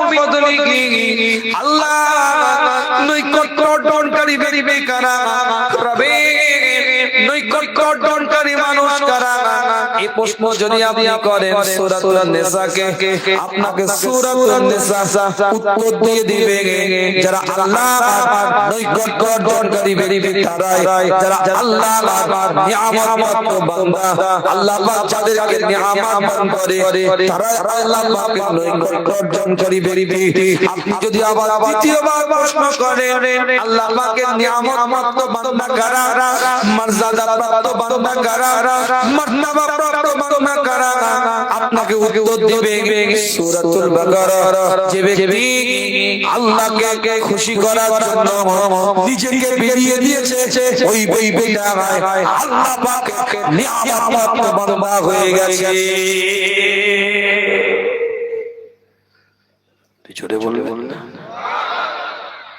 ফদলিহি আল্লাহ নৈকট্য অর্জনকারী ব্যক্তি কারা রবে নৈকট্য অর্জনকারী মানুষ কারা এই প্রশ্ন যদি আপনি করেন সূরাতুন নিসাকে আপনাকে সূরাতুন নিসা উত্তর দিয়ে দিবে যারা আল্লাহ নৈকট্য অর্জনকারী ব্যক্তি তারাই যারা আল্লাহ নিয়ামত প্রাপ্ত বান্দা আল্লাহ পাক যাদেরকে নিয়ামত দান করে তারা আল্লাহ পাকের নৈকট্য অর্জনকারী ব্যক্তি আপনি যদি আবার দ্বিতীয়বার প্রশ্ন করেন আল্লাহ পাকের নিয়ামত প্রাপ্ত বান্দা কারা মর্যাদা প্রাপ্ত বান্দা কারা মার্তবা প্রাপ্ত বান্দা কারা আপনাকে উত্তর দিবে সূরাতুল বাকারা যে ব্যক্তি আল্লাহকে খুশি করার জন্য নিজেকে বিলিয়ে দিয়েছে ওই ব্যক্তিটা আল্লাহ পাকের নিয়ামত প্রাপ্ত বান্দা হয়ে গেছে জোরে বলবেন না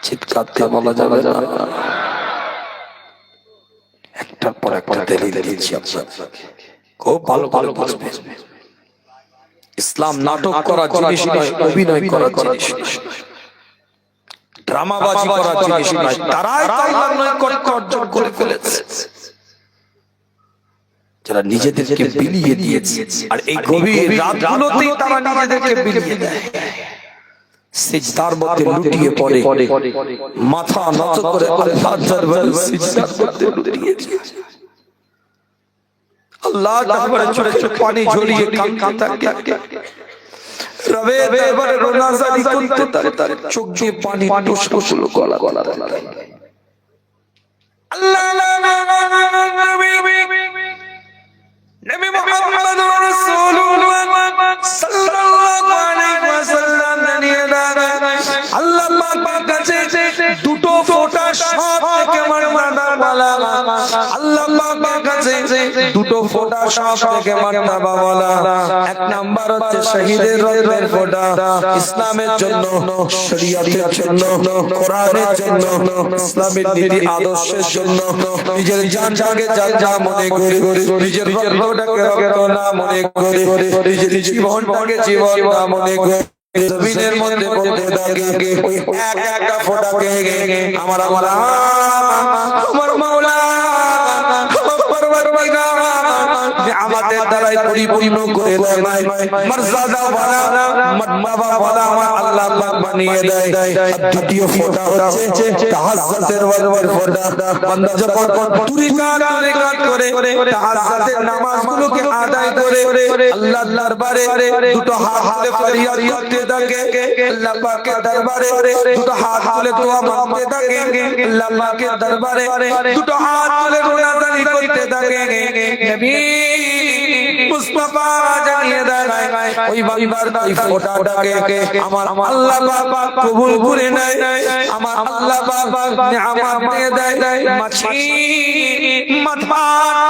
চিৎকার দিয়ে বলা যাবে না একটার পর একটা দলিল দিয়েছি আপনাকে খুব ভালো ভালো বুঝবেন ইসলাম নাটক করা জিনিস নয় অভিনয় করা জিনিস ড্রামাবাজি করা জিনিস নয় তারাই আল্লাহর নৈকট্য অর্জন করে ফেলেছে যারা নিজেদেরকে বিলিয়ে দিয়েছে আর এই গভীর রাতগুলোতেই তারা নিজেদেরকে বিলিয়ে দেয় সিজদার মধ্যে লুটিয়ে পড়ে মাথা নত করে আল্লাহর দরবারে সিজদার মধ্যে লুটিয়ে যায় আল্লাহর দরবারে ছোট ছোট পানি ঝরিয়ে কাঁদতে থাকে রবে দরবারে রোনাজারি করতে তার চোখ দিয়ে পানি টুসটুসলো গলা গলা আল্লাহ নবী মুহাম্মদুর রাসূলুল্লাহ সাল্লাল্লাহু আলাইহি ওয়াসাল্লাম জানিয়ে দেন আল্লাহ পাক কাছে দুটো ফোঁটা সাপ থেকে মারমানা বলা আল্লাহ পাক কাছে দুটো ফোঁটা সাপ থেকে মারমানা বলা এক নাম্বার হচ্ছে শহীদের রক্তের ফোঁটা ইসলামের জন্য শরীয়তের জন্য কোরআনের জন্য ইসলামের নীতি আদর্শের জন্য নিজের জানকে যা মনে করে নিজের রক্তটাকে রক্ত না মনে করে নিজের জীবনটাকে জীবন না মনে করে জমিনের মধ্যে বলতে থাকে ওই এক একটা ফোঁটাকে আমার মাওলা আমাদের দ্বারাই পরিপূর্ণ করে দেয় মর্যাদা ওয়ালা মাতবা ওয়ালা আমার আল্লাহ পাক বানিয়ে দেয় দ্বিতীয় ফোঁটা হচ্ছে তাহাজ্জুদের ফোঁটা বান্দা যখন তুরিকাত করে তাহাজ্জুদের নামাজগুলোকে আদায় করে আল্লাহর দরবারে দুটো হাত তুলে ফরিয়াদ করতে থাকে আল্লাহ পাকের দরবারে দুটো হাত তুলে দোয়া মাংতে থাকে আল্লাহ পাকের দরবারে দুটো হাত তুলে রোনাজারি করতে থাকে নবী মুস্তাফা জানিয়ে দেন ওই বান্দার ওই ফোঁটাটাকে আমার আল্লাহ পাক কবুল করে নেয় আমার আল্লাহ পাক নিয়ামত দিয়ে দেয় মাছি মাতবা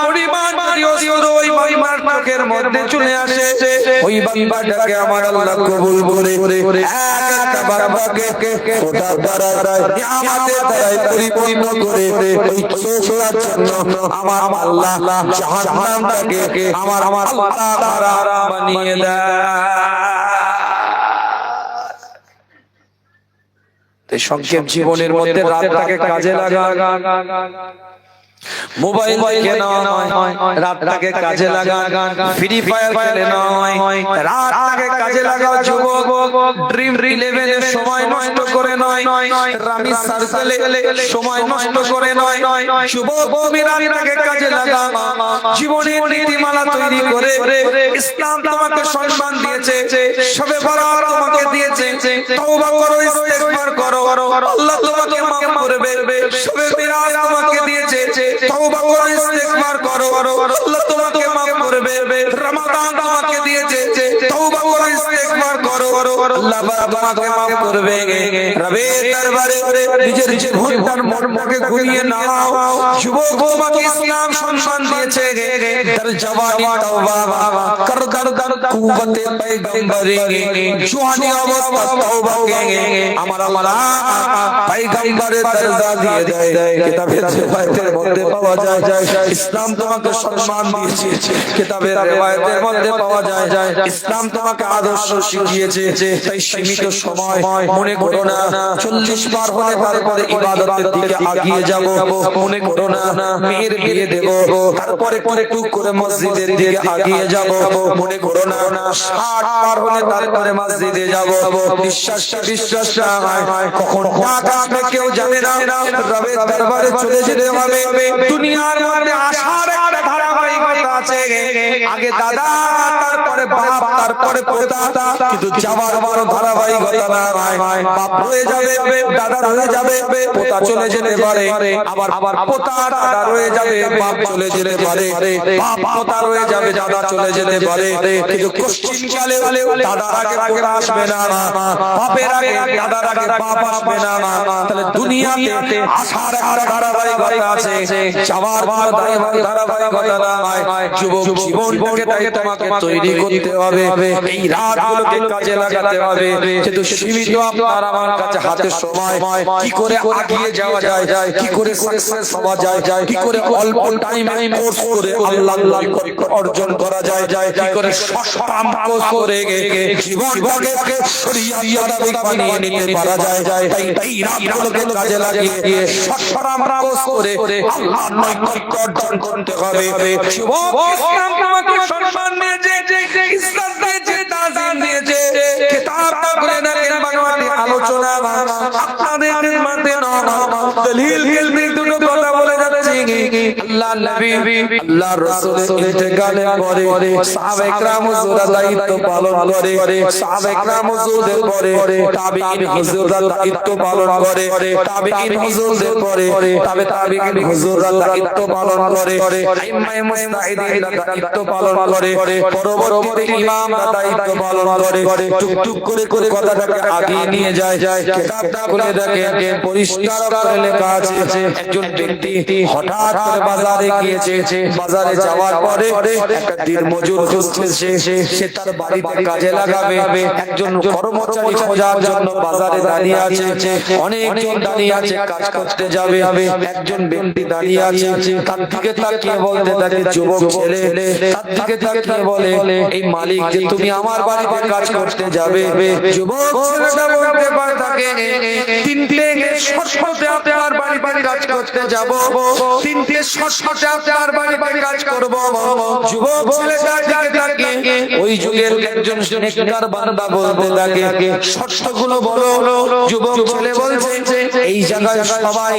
পরিমাণ প্রিয় ওই বান্দার চোখের মধ্যে চলে আসে ওই বান্দাটাকে আমার আল্লাহ কবুল করে একটা বান্দাকে ফোঁটা দ্বারা নিয়ামতের দ্বারা পরিপূর্ণ করে ওই চোখের জন্য আমার আল্লাহ জাহান্নামটাকে আমার আল্লাহ তাআলা বানিয়ে দেয় সংক্ষেপ জীবনের মধ্যে রাতটাকে কাজে লাগা মোবাইল দেখে নয় রাতটাকে কাজে লাগা ফ্রি ফায়ার খেলে নয় রাতটাকে কাজে লাগাও যুবক ড্রিম 11 এর সময় নষ্ট করে নয় রামি সার্কেলে সময় নষ্ট করে নয় যুবক তুমি রাতটাকে কাজে লাগা জীবনের নীতিমালা তৈরি করে ইসলাম তোমাকে সম্মান দিয়েছে সবে বরাত তোমাকে দিয়েছে তওবা করো ইস্তেগফার করো আল্লাহ তোমাকে maaf করবে সবে মিরাজ তোমাকে দিয়েছে তওবা করো ইস্তেগফার করো আল্লাহ তোমাকে maaf করবে রমাদান তোমাকে দিয়েছে তওবা করো ইস্তেগফার করো আল্লাহ তোমাকে maaf করবে রবের দরবারে নিজের জীবনটার মর্মকে ঘুরিয়ে নাও যুবক তোমাকে ইসলাম সম্মান দিয়েছে তার জওয়ানি তওবা কর কুওয়াতে পয়গম্বরে জওয়ানি অবস্থা তওবাকে আমার পয়গম্বরের দরজা দিয়ে দেয় কিতাবের রিওয়ায়াতের মধ্যে পাওয়া যায় ইসলাম তোমাকে সম্মান দিয়েছে কিতাবের রিওয়ায়াতের মধ্যে পাওয়া যায় ইসলাম তোমাকে আদর্শ শিখিয়েছে তাই সীমিত সময় মনে করো না 40 পার হলে তারপরে ইবাদতের দিকে এগিয়ে যাব, মনে করো না মেয়ের বিয়ে দেব তারপরে একটু করে মসজিদের দিকে এগিয়ে যাব, মনে করো না 60 পার হলে তারপরে মসজিদে যাব। বিশ্বাস কখন আসবে কেউ জানে না, রবের দরবারে চলে যেতে হবে। দুনিয়ার মধ্যে আসার একটা ধারাবাহিকতা আছে, আগে দাদা তারপরে বাপ তারপরে পোতা, কিন্তু যাওয়ার বড় ধারাবাহিকতা না। বাপ রয়ে যাবে, দাদা রয়ে যাবে, পোতা চলে যেতে পারে, আবার পোতা দাদা রয়ে যাবে, বাপ চলে যেতে পারে, বাপ পোতা রয়ে যাবে, দাদা চলে যেতে পারে, কিন্তু কোশ্চিনকালে দাদার আগে পোতা আসবে না, বাপের আগে দাদার আগে বাপ আসবে না। তাহলে দুনিয়াতে আসার একটা ধারাবাহিকতা আছে, যাওয়ার বড় ধারাবাহিকতা না। যুবক জীবনটাকে তাই তোমাকে তৈরি করতে হবে, এই রাতগুলোকে কাজে লাগাতে হবে। কিন্তু সীমিত আপনার আমার কাছে হাতে সময়, কি করে এগিয়ে যাওয়া যায়, কি করে সাকসেস হওয়া যায়, কি করে অল্প টাইমে কোর্স করে আল্লাহ অর্জন করা যায়, কি করে সস্তাম কোর্স করে জীবনটাকে শরীয়ত বানিয়ে নিতে পারা যায়। তাই এই রাতগুলোকে কাজে লাগিয়ে সস্তাম কোর্স করে আল্লাহর নৈকট্য অর্জন করতে হবে। যুবক ইসলাম তোমাকে সম্মান দিয়েছে, ইসলাম দিয়েছে, তাজিম দিয়েছে, কিতাব করে না ভগবান আলোচনা আপনাদের মধ্যে না দলিল কিলমির দুটো কথা বলে যাচ্ছে। আল্লাহ নবী আল্লাহ রাসূল ইন্তেকালের পরে সাহাবায়ে কেরাম হুজুররা দায়িত্ব পালন করে, সাহাবায়ে কেরাম হুজুরদের পরে তাবিঈন হুজুররা দায়িত্ব পালন করে, তাবিঈন হুজুরদের পরে তাবিঈন হুজুররা দায়িত্ব পালন করে, আইম্মায়ে মুজতাহিদিনরা দায়িত্ব পালন করে, পরবর্তীতে ইমামরা দায়িত্ব পালন করে। টুকটুক করে কথাটাকে আগিয়ে নিয়ে যায়। কিতাবটা খুলে দেখেন, পরিষ্কার করে লেখা আছে একজন ব্যক্তি হঠাৎ করে বাজারে গিয়েছে, বাজারে যাওয়ার পরে একটা দিনমজুর খুঁজছে, সে তার বাড়িতে কাজে লাগাবে। একজন কর্মচারী খোঁজার জন্য বাজারে দাঁড়িয়ে আছে, অনেকজন দাঁড়িয়ে আছে কাজ করতে যাবে, একজন ব্যক্তি দাঁড়িয়ে আছে, তার দিকে তাকিয়ে বলতে থাকে যুবক ছেলে, তার দিকে তাকিয়ে বলে এই মালিক যে তুমি আমার বাড়িতে কাজ করতে যাবে। যুবক ছেলেটা বলতে পারে থাকে তিনটে শর্তে আপনার বাড়িতে কাজ করতে যাব, তিনটে শর্তে আপনার বাড়িতে কাজ করব। যুবক ছেলেটা দিকে ওই যুগের একজন নেককার বান্দা বলতে লাগে শর্তগুলো বলো। যুবক ছেলে বলছে এই জায়গায় সবাই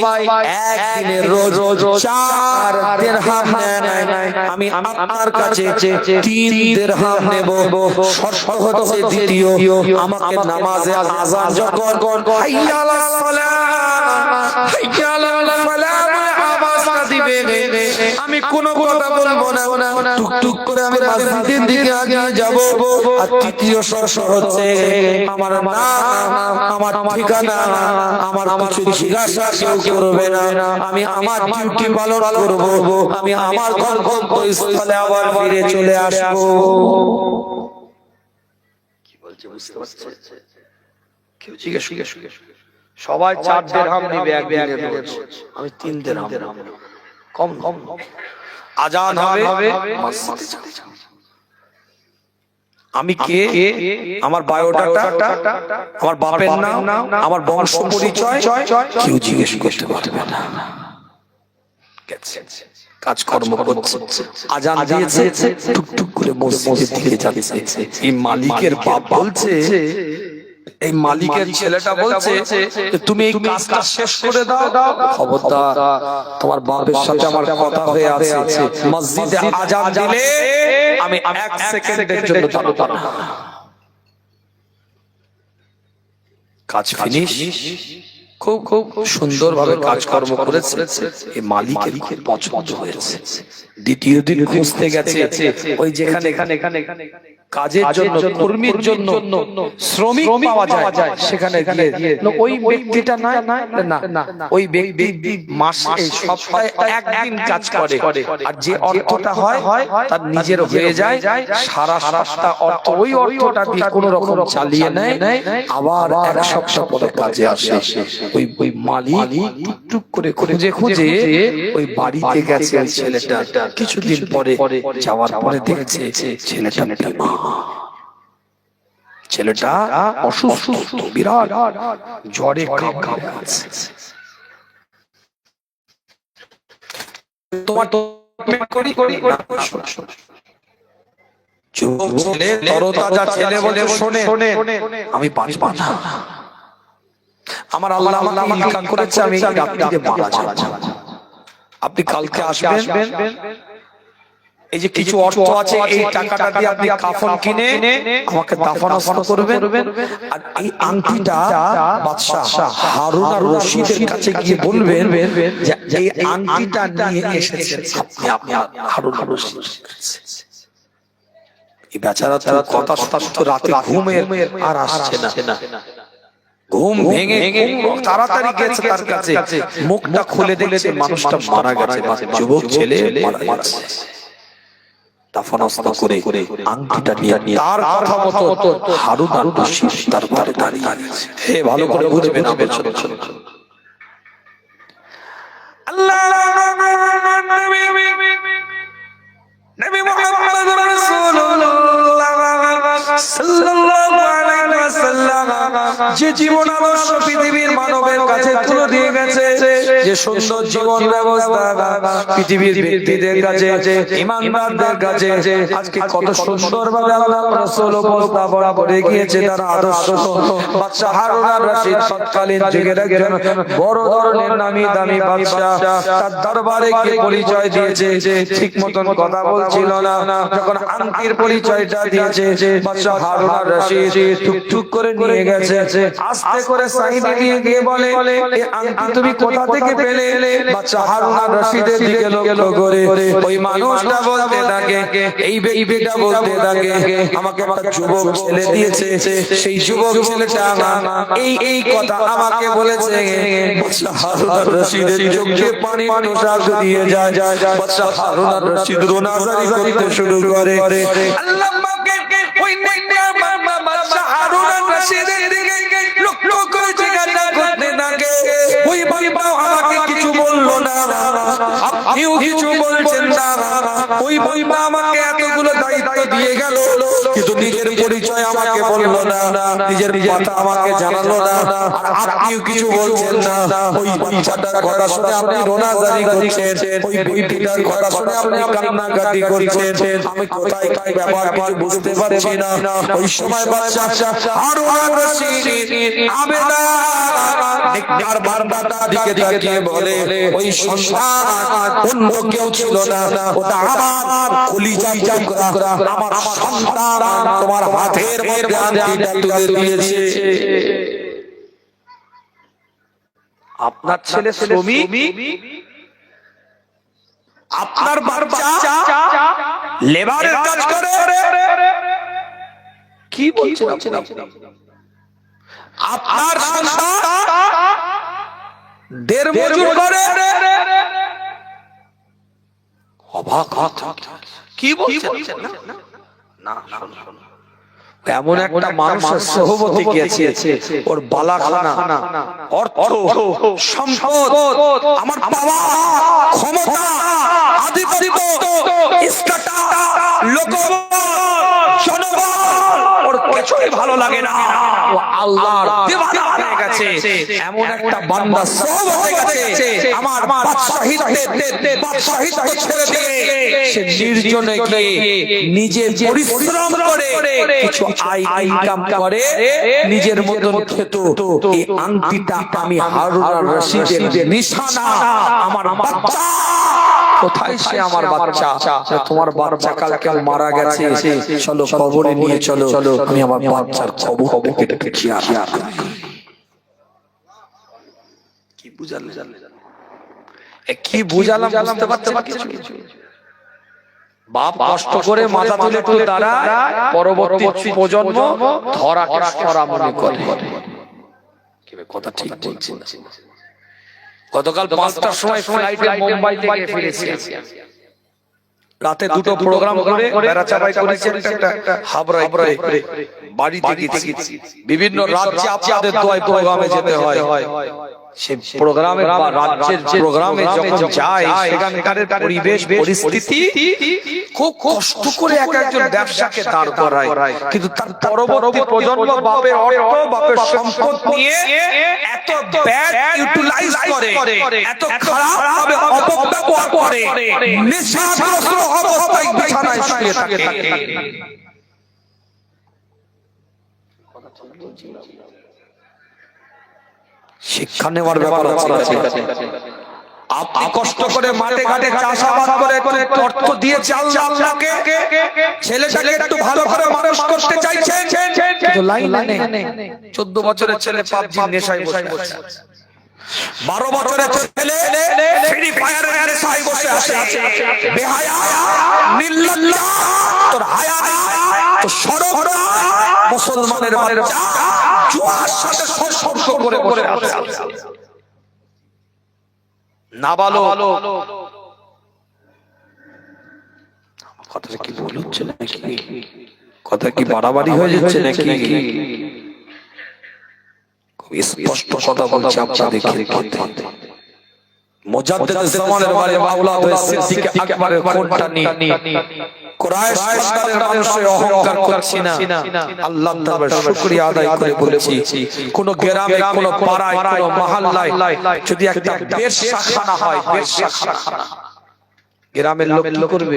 একদিনের রোজ 4 দিরহাম নেয়, আমি আপনার কাছে 3 দিরহাম নেব। শর্ত হচ্ছে দ্বিতীয়, আমাকে নামাজে আযান যখন হাইয়া আলাস সালাহ হাইয়া আলাল ফালাহ আওয়াজটা দিবে, আমি কোনো কথা বলবো না, টুকটুক করে আমি মসজিদের দিকে এগিয়ে যাব। আর তৃতীয় শর্ত হচ্ছে আমার নাম, আমার ঠিকানা, আমার কিছু জিজ্ঞাসা কেউ করবে না, আমি আমার ডিউটি পালন করব, আমি আমার গন্তব্যস্থলে আবার ফিরে চলে আসব। কি বলছে বুঝতে পারছেন? কেউ জিজ্ঞেস সবাই 4 দিরহাম নেবে একদিনের রোজ, আমি 3 দিরহাম কম আজান হবে মসজিদে যাব। আমি কে, আমার বায়োডাটা, আমার বাপের নাম, আমার বংশ পরিচয় কেউ জিজ্ঞেস করতে পারবে না। কাজকর্ম করছে, আজান দিয়েছে, টুকটুক করে মসজিদের দিকে যাচ্ছে। এই মালিকের বাপ বলছে, এই মালিকের ছেলেটা বলছে তুমি এই কাজটা শেষ করে দাও। খবরদার, তোমার বাপের সাথে আমার কথা হয়ে আছে, মসজিদে আজান দিলে আমি 1 সেকেন্ডের জন্য দাঁড়াবো না। কাজ ফিনিশ, খুব সুন্দরভাবে কাজকর্ম করেছে, এই মালিকের খুব পছন্দ হয়েছে। দ্বিতীয় দিন খুঁজতে গেছে, ওই যেখানে কাজের জন্য, কর্মীর জন্য শ্রমিক পাওয়া যায়, সেখানে গিয়ে ওই ব্যক্তিটা না, ওই ব্যক্তি মাসে সপ্তাহে একদিন কাজ করে, আর যে অর্থটা হয় তার নিজের হয়ে যায়, সারা সপ্তাহ অর্থ ওই অর্থটা দিয়ে কোন রকম চালিয়ে নেয়, আবার 1 সপ্তাহ পরে কাজে আসে। ওই মালিক টুকটুক করে খুঁজে ওই বাড়িতে গেছে ওই ছেলেটা। কিছুদিন পরে যাওয়ার পরে দেখছে ছেলেটা ছেলেটা অসুস্থ, বিরাট জ্বরে কাঁপছে। তোমার যুবক ছেলে, তরতাজা ছেলে বলে শোনে আমি বাঁচব না, আমার আল্লাহ আমাকে ইলকাম করেছে, আমি রাত্রিতে মারা যাব, আপনি কালকে আসবেন, এই যে কিছু অর্থ আছে এই টাকাটা দিয়ে আপনি কাফন কিনে আমাকে দাফন করবেন, আর এই আংটিটা বাদশা হারুন আর রশিদের কাছে গিয়ে বলবেন যে এই আংটিটা নিয়ে এসেছেন আপনি হারুন আর রশিদ। এই বেচারা কথা তো রাতে ঘুমের আর আসছে না, ঘুম ভেঙে তাড়াতাড়ি গেছে তার কাছে, মুখটা খুলে দেখছে মানুষটা মারা গেছে, যুবক ছেলে মারা গেছে। দাফনাস্তা করে আংটিটা নিয়ে তার কথা মতো হারুন আর রশিদ দরবারে দাঁড়িয়ে আছে। হে ভালো করে বুঝবেন, আল্লাহ নবী মুহাম্মদ রাসূলুল্লাহ সাল্লাল্লাহু আলাইহি ওয়াসাল্লাম যে জীবন আদর্শ পৃথিবীর মানবের কাছে তুলে দিয়ে গেছে, যে সুন্দর জীবন ব্যবস্থা পৃথিবীর ব্যক্তিদের কাছে, ঈমানদারদের কাছে আজকে কত সুন্দরভাবে আল্লাহ রাসূল উপস্থাপনা করে গিয়েছে তার আদর্শ। বাদশা হারুন আর রশিদ তৎকালীন যুগের একজন বড় ধরনের নামী দামি বাদশা, তার দরবারে গিয়ে পরিচয় দিয়েছে, ঠিক মতন কথা বলছিল না। যখন আংটির পরিচয়টা দিয়েছে বাদশা হারুন আর রশিদ টুকটুক করে নিয়ে গেছে, আস্তে করে সাইডে দিয়ে গিয়ে বলে এই আংটি তুমি কোথা থেকে পেলে? বাদশা হারুন আর রশিদের দিকে লক্ষ্য করে ওই মানুষটা বলতে থাকে, এই ব্যক্তিটা বলতে থাকে আমাকে একটা যুবক ছেলে দিয়েছে, সেই যুবক ছেলেটা এই কথা আমাকে বলেছে। বাদশা হারুন আর রশিদের চোখে পানি তুষার দিয়ে যায়। বাদশা হারুন আর রশিদ রোনাজারি করতে শুরু করে। আল্লাহ পাকে ওই বাদশা হারুন আর রশিদের দিকে লক্ষ্য করে জিজ্ঞাসা করতে থাকে, ওই বাবা আমাকে কিছু বললো না, আপনিও কিছু বলছেন না, ওই বাবা আমাকে এতগুলো দায়িত্ব দিয়ে গেল কিন্তু নিজের পরিচয় আমাকে বললো না, নিজের কথা আমাকে জানালো না, আর আপনিও কিছু বলছেন না। ওই বাচ্চাটার কথা শুনে আপনি রোনাজারি করছেন, ওই বেটিটার কথা শুনে আপনি কান্নাকাটি করছেন, আমি কোথায় কি ব্যাপার কিছু বুঝতে পারছি না। ওই সময় বাদশা হারুন আর রশিদ আবেদা নেককার বান্দাটা দিকে তাকিয়ে বলে, ওই সন্তান অন্য কেউ ছিল না, ওটা আমার কলিজার টুকরা, আমার সন্তান তোমার হাতের মধ্যে আংটিটা তুলে দিয়েছে। আপনার ছেলে শ্রমিক, আপনার বাচ্চা লেবারের কাজ করে, কি বলছেন আপনি? আপনার সন্তান দেড় মজুর করে, অবাক কি বলছেন? না এমন একটা মানুষের সোহবতে গিয়েছে, ওর বালাখানা, অর্থ, সম্পদ, আমার বাবা, ক্ষমতা, আধিপত্য, ইস্কাটা, লোকবল, জনবল, ওর কিছুই ভালো লাগে না। ও আল্লাহর দিওয়ানা হয়ে গেছে, এমন একটা বান্দা সোহবতে গেছে, আমার বাদশাহিত্ব ছেড়ে দিয়ে সে নির্জনে গিয়ে নিজে পরিশ্রম করে কিছু আয় ইনকাম করে, নিজের মতন খেত। এই আংটিটা আমি হারুন আর রশিদের নিশানা, আমার বাচ্চা কোথায়? সে আমার বাচ্চা, তোমার বাচ্চা কালকে মারা গেছে, চলো কবরে নিয়ে চলো, আমি আমার বাচ্চার খবর কি বুঝালাম বুঝতে পারছো না কিছু? বাপ কষ্ট করে মাথা তুলে তুলে তারা পরবর্তী প্রজন্ম ধরা সরা মনে করে। কথা ঠিক বলছি না? গতকাল 5টার সময় ফ্লাইটে মুম্বাই থেকে ফিরেছি, রাতে দুটো প্রোগ্রাম করে বেড়াচাপাই করেছে একটা হাবড়ায় বাড়িতে গেছি। বিভিন্ন রাজ্যে আপনাদের দোয়ায় প্রোগ্রামে যেতে হয়, সে প্রোগ্রামে বা রাজ্যের প্রোগ্রামে যখন যায় সেখানকার পরিবেশ পরিস্থিতি খুব কষ্ট করে এক একজন ব্যবসাকে দাঁড় করায়, কিন্তু তার পরবর্তী প্রজন্ম বাপের অর্থ বাপের সম্পদ নিয়ে এত ব্যাড ইউটিলাইজ করে, এত খারাপ ভাবে অপব্যবহার করে, নেশাগ্রস্ত অবস্থায় বিছানায় শুয়ে থাকে। শিক্ষা নেওয়ার ব্যাপার আছে। আপনি কষ্ট করে মাঠে ঘাটে চাষাবাদ করে অর্থ দিয়েছে আল্লাহকে, ছেলেটাকে একটু ভালো করে মানুষ করতে চাইছেন, কিন্তু লাইনে নেই। 14 বছরের ছেলে পাবজি নেশায় বসে আছে, 12 বছরের ছেলে ফ্রি ফায়ারের নেশায় বসে আছে। বেহায়া, নির্লজ্জ, তোর হায়া নেই, তোর শরম নেই। মুসলমানের বাচ্চা জুয়ার সাথে সম্পর্ক করে আছে। না বলো কথা কি ভুল হচ্ছে নাকি? কথা কি বাড়াবাড়ি হয়ে যাচ্ছে নাকি? খুব স্পষ্ট কথা বলছি আপনাদের ক্ষেত্রে। মুজাদ্দিদ জামানের বারে মাওলাদ সিদ্দিক আকবরের কোনটা নিয়ে কুরাইশ সরকারের মানুষের অহংকার করছি না, আল্লাহর দরবারে শুকরিয়া আদায় করে বলেছি, কোন গ্রামে কোন পাড়ায় কোন মহল্লায় যদি একটা বেশ্যাখানা হয়, বেশ্যাখানা, গ্রামের লোক কি করবে?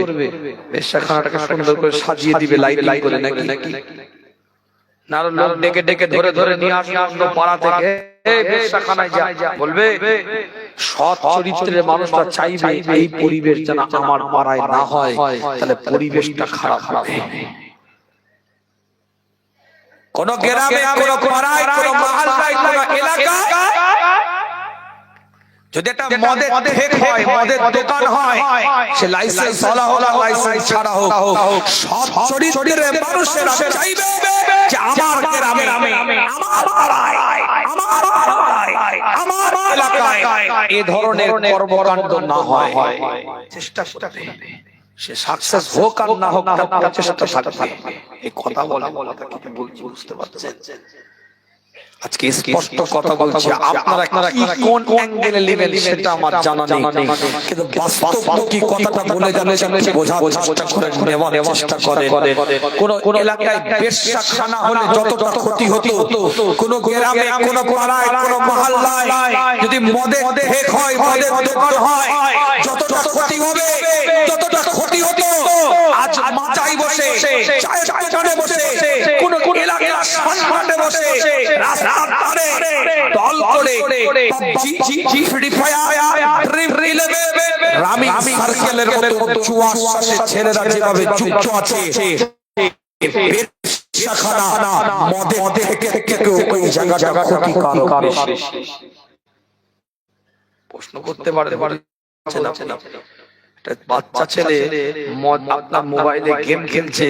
বেশ্যাখানাটাকে সুন্দর করে সাজিয়ে দিবে লাইট করে নাকি? না, লোক ডেকে ডেকে ধরে নিয়ে আসবে অন্য পাড়া থেকে, এই বেশ্যাখানায় যা বলবে। সৎ চরিত্রের মানুষটা চাইবে এই পরিবেশ যেন আমার পাড়ায় না হয়, তাহলে পরিবেশটা খারাপ হবে। কোন গ্রামে কোন পাড়ায় কোন মহল্লায় কোন এলাকায় যদি একটা মদের ঠেক হয়, মদের দোকান হয়, সে লাইসেন্স ওয়ালা হোক লাইসেন্স ছাড়া হোক, সৎ চরিত্রের মানুষেরা চাইবে যে আমার গ্রামে, আমার পাড়ায়, আমার এলাকায় এই ধরনের কর্মকাণ্ড না হয়। চেষ্টা করবে, সে সাকসেস হোক আর না হোক তার চেষ্টা থাকবে। এই কথা বলছি, বুঝতে পারছেন? আজকে স্পষ্ট কথা বলছি, আপনারা কোন অ্যাঙ্গেলে নেবেন সেটা আমার জানা নেই, কিন্তু বাস্তবমুখী কথাটা বলে যাচ্ছেন, বোঝার চেষ্টা করেন, নেওয়ার চেষ্টা করেন। কোন এলাকায় বেশ্যাখানা হলে যতটা ক্ষতি হতো, কোন গ্রামে কোন পাড়ায় কোন মহল্লায় যদি মদের ঠেক হয়, মদের দোকান হয়, যতটা ক্ষতি হবে, যতটা ক্ষতি হতো, আজ মাচায় বসে, চায়ের দোকানে বসে, কোন এলাকার সম্মানে বসে, রাস্তার ধারে দল করে পাবজি, ফ্রি ফায়ার, ড্রিম রিলে, রামি সার্কেলের মতো চুয়াশে ছেলেরা যেভাবে যুক্ত আছে, বেশ্যাখানা মদে থেকে ওই জায়গাটা ক্ষতিকারক। প্রশ্ন করতে পারে না, বাচ্চা ছেলে আপনার মোবাইলে গেম খেলছে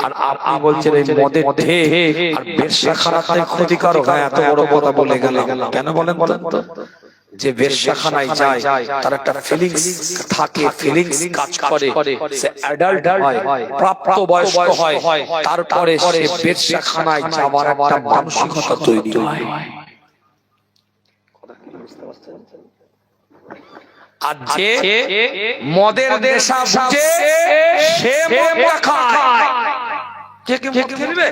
আর আপনি বলছেন এই মদের ঠেক আর বেশ্যাখানাতে ক্ষতিকারক। এত বড় কথা বলে গেল কেন বলেন তো? যে বেশ্যাখানায় যায় তার একটা ফিলিংস থাকে, ফিলিংস কাজ করে, সে অ্যাডাল্ট হয়, প্রাপ্ত বয়স্ক হয়, তারপরে সে বেশ্যাখানায় যাওয়ার একটা মানসিকতা তৈরি হয়। আর যে মদের নেশা বুঝে সে মদ খায়, কে মদ খেলবে?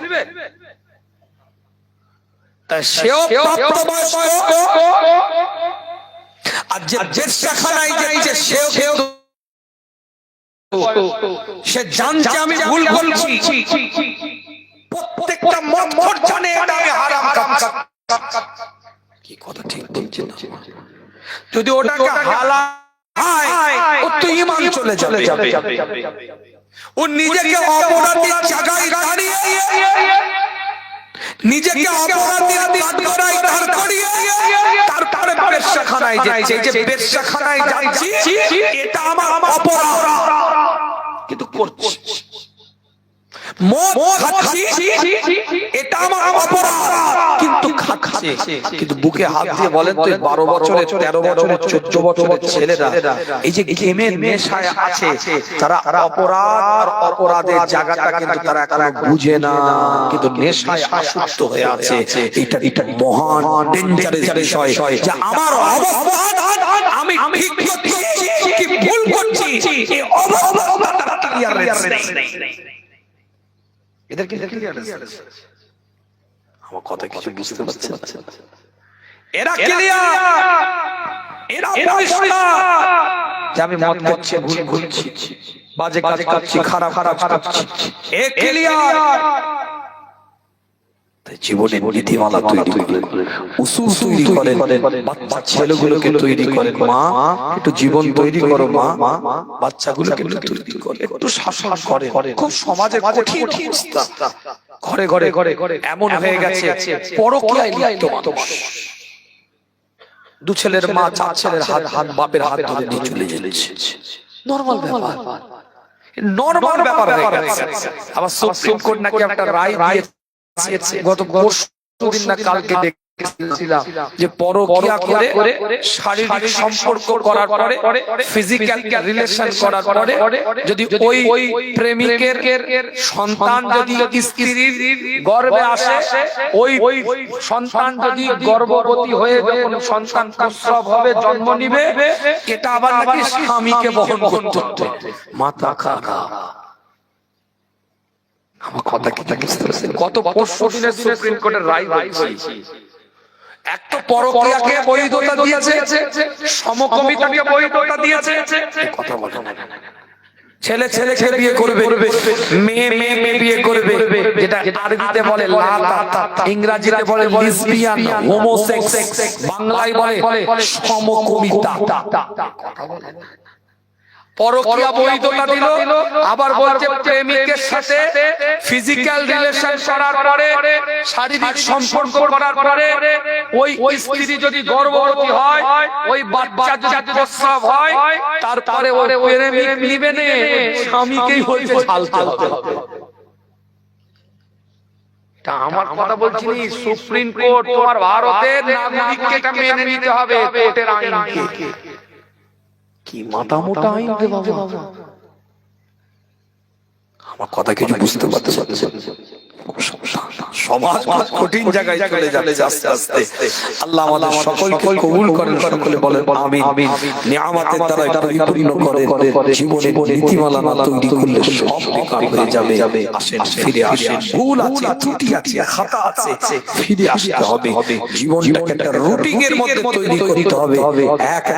তা সেও প্রাপ্তবয়স্ক, আর যে বেশ্যাখানায় যাচ্ছে সেও সে জানছে আমি ভুল বলছি, প্রত্যেকটা মদ জানে এটা আমি হারাম কাজ। কি কথা ঠিক বলছি না? যদি ওটাকে হালাল ও তো ঈমান চলে যাবে। ও নিজেকে অপরাধীর জায়গায় দাঁড়িয়ে, নিজেকে অপরাধীর কাঠগড়ায় দাঁড় করিয়ে তারপরে বেশ্যাখানায় যাচ্ছে। যে বেশ্যাখানায় যাচ্ছি এটা আমার অপরাধ, কিন্তু করছি। মদ খাচ্ছি এটা আমার অপরাধ, কিন্তু খাচ্ছে। কিন্তু বুকে হাত দিয়ে বলেন তো 12 বছরের 13 বছরের 14 বছরের ছেলেরা এই যে গেমের নেশায় আছে, তারা অপরাধ আর অপরাধের জায়গাটা কিন্তু তারা এখনো বুঝে না, কিন্তু নেশায় আসক্ত হয়ে আছে। এটা মহান ডেঞ্জারাস বিষয় যে আমার অবস্থান আমি ঠিক করছি কি ভুল করছি, এই অবস্থাটা ক্লিয়ারনেস নেই। এদের কি ক্লিয়ারনেস? আমার কথা কিছু বুঝতে পারছেন? এরা ক্লিয়ার, এরা পরিষ্কার যে আমি মদ খাচ্ছি, ভুল করছি, বাজে কাজ করছি, খারাপ করছি, এ ক্লিয়ার। জীবনের নীতিমালা তৈরি করেন, উসুল তৈরি করেন, বাচ্চা ছেলেগুলোকে তৈরি করেন। মা একটু জীবন তৈরি করো, মা বাচ্চাগুলোকে তৈরি করে, একটু শাসন করে। খুব সমাজে কঠিন অবস্থা, ঘরে ঘরে এমন হয়ে গেছে পরকীয়ায় লিপ্ত মানুষ। দু ছেলের মা চার ছেলের হাত বাপের হাত ধরে নিয়ে চলে যাচ্ছে, নরমাল ব্যাপার হয়ে গেছে। আবার সুপ্রিম কোর্ট নাকি একটা রায় দিয়েছে, গত দিন না কালকে দেখেছিলাম যে পরকীয়া করে শারীরিক সম্পর্ক করার পরে, ফিজিক্যাল রিলেশন করার পরে যদি ওই প্রেমিকের সন্তান যদি স্ত্রীর গর্ভে আসে, ওই সন্তান যদি গর্ভবতী হয়ে যখন সন্তান প্রসব হবে, জন্ম নিবে, এটা আবার নাকি স্বামীকে বহন করতে হবে। মাথা খারাপ। আমার কথা কি বুঝতে পারছেন? কত 500 দিনের সুপ্রিম কোর্টের রায় হয়েছে। এক তো পরকীয়াকে বৈধতা দিয়েছে, সমকামিতাকে বৈধতা দিয়েছে। কথা বলে না, ছেলে ছেলেকে বিয়ে করবে, মেয়ে মেয়ে বিয়ে করবে, যেটা আরবিতে বলে লাতা, ইংরেজিতে বলে লিসবিয়ান, হোমোসেক্স, বাংলায় বলে সমকামিতা। কথা বলে না। পরকীয়া বৈধতা দিল, আবার বলছে প্রেমিকের সাথে ফিজিক্যাল রিলেশন করার পরে, শারীরিক সম্পর্ক করার পরে ওই স্ত্রী যদি গর্ভবতী হয়, ওই বাচ্চা যদি প্রসব হয়, তারপরে ওই প্রেমিক নিবে না, স্বামীকেই হইতে ঝালতে হবে। তা আমার কথা বলছি নি, সুপ্রিম কোর্ট তোমার ভারতের নাগরিককে এটা মেনে নিতে হবে, কোর্টের আইনকে। কি মাথা মোটা আইন রে বাবা, আমার কথা কিছু বুঝতে পারছেন? সমাজ কঠিন জায়গায় চলে যাচ্ছে আস্তে আস্তে। আল্লাহ আমাদের সকলকে কবুল করেন, সকলে বলেন আমিন। নিয়ামতের দ্বারা পরিপূর্ণ করে জীবনে নীতিমালা না তৈরি করলে সব বেকার হয়ে যাবে। আসেন, ফিরে আসেন। ভুল আছে, ত্রুটি আছে, খাতা আছে, ফিরে আসতে হবে। জীবনটাকে একটা রুটিন এর মধ্যে তৈরি করতে হবে।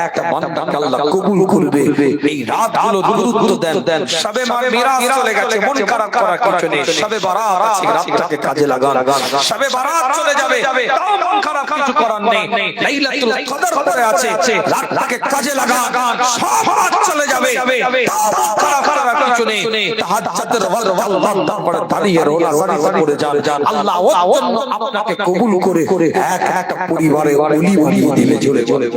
একটা বান্দাকে আল্লাহ কবুল করবে। এই রাতগুলো দুরুদ দেন। শবে মিরাজ চলে গেছে, মন খারাপ করার কিছু নেই। শবে বারাত আছে, রাতটাকে কাজে লাগান। শবে বারাত চলে যাবে, তাও মন খারাপ কিছু করার নেই। লাইলাতুল কদর পড়ে আছে, রাতটাকে কাজে লাগান। সব রাত চলে যাবে, তাও মন খারাপ করার কিছু নেই। তাহাজ্জুদের ওয়াল তারপরে দাঁড়িয়ে রোলা পড়ে যান। আল্লাহ আপনাকে কবুল করে একটা পরিবারে ওলি বানিয়ে দিলে, জোরে জোরে।